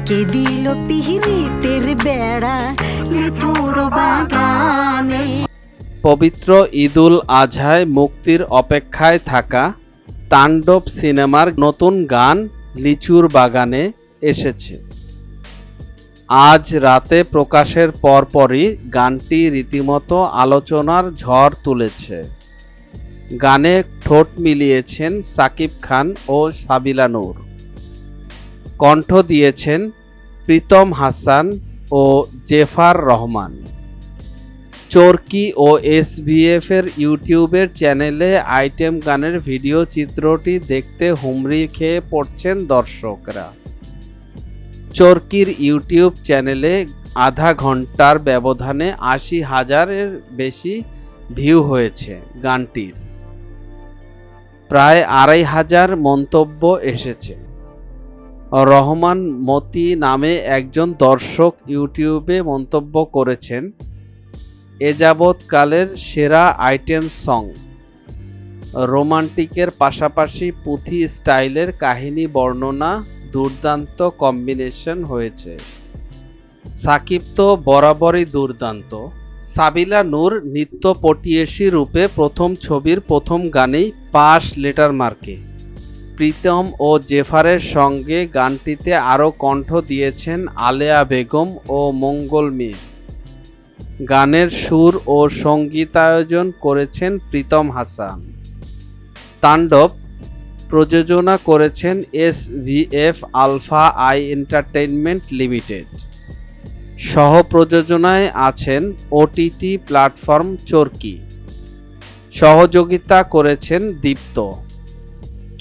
কে দিল পিহিরিতের বেড়া লিচুর বাগানে। পবিত্র ঈদুল আজহায় মুক্তির অপেক্ষায় থাকা তাণ্ডব সিনেমার নতুন গান লিচুর বাগানে এসেছে। আজ রাতে প্রকাশের পরপরই গানটি রীতিমতো আলোচনার ঝড় তুলেছে। গানে ঠোঁট মিলিয়েছেন সাকিব খান ও সাবিলা নূর, কণ্ঠ দিয়েছেন প্রীতম হাসান ও জেফার রহমান। চরকি ও এসভিএফ এর ইউটিউবের চ্যানেলে আইটেম গানের ভিডিও চিত্রটি দেখতে হুমড়ি খেয়ে পড়ছেন দর্শকরা। চরকির ইউটিউব চ্যানেলে আধা ঘন্টার ব্যবধানে ৮০,০০০-এর বেশি ভিউ হয়েছে গানটির। প্রায় ২৫০০ মন্তব্য এসেছে। রহমান মতি নামে একজন দর্শক ইউটিউবে মন্তব্য করেছেন, এ যাবৎকালের সেরা আইটেম সং। রোমান্টিকের পাশাপাশি পুঁথি স্টাইলের কাহিনী বর্ণনা দুর্দান্ত কম্বিনেশন হয়েছে। সাকিব তো বরাবরই দুর্দান্ত। সাবিলা নূর নিত্য পটিয়েসি রূপে প্রথম ছবির প্রথম গানেই পাস লেটার মার্কে। প্রীতম ও জেফারের সঙ্গে গানটিতে আরও কণ্ঠ দিয়েছেন আলেয়া বেগম ও মঙ্গল মীর। গানের সুর ও সঙ্গীতায়োজন করেছেন প্রীতম হাসান। তাণ্ডব প্রযোজনা করেছেন SVF Alpha I Entertainment Limited. সহ প্রযোজনায় আছেন ওটিটি প্ল্যাটফর্ম চরকি। সহযোগিতা করেছেন দীপ্ত।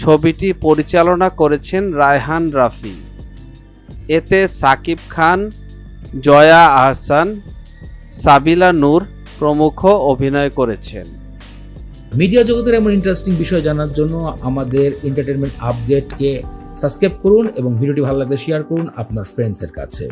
ছবিটি পরিচালনা করেছেন রায়হান রাফি। এতে সাকিব খান, জয়া আহসান, সাবিলা নূর প্রমুখ অভিনয় করেছেন। মিডিয়া জগতের এমন ইন্টারেস্টিং বিষয় জানার জন্য আমাদের এন্টারটেইনমেন্ট আপডেটকে সাবস্ক্রাইব করুন এবং ভিডিওটি ভালো লাগলে শেয়ার করুন আপনার ফ্রেন্ডসের কাছে।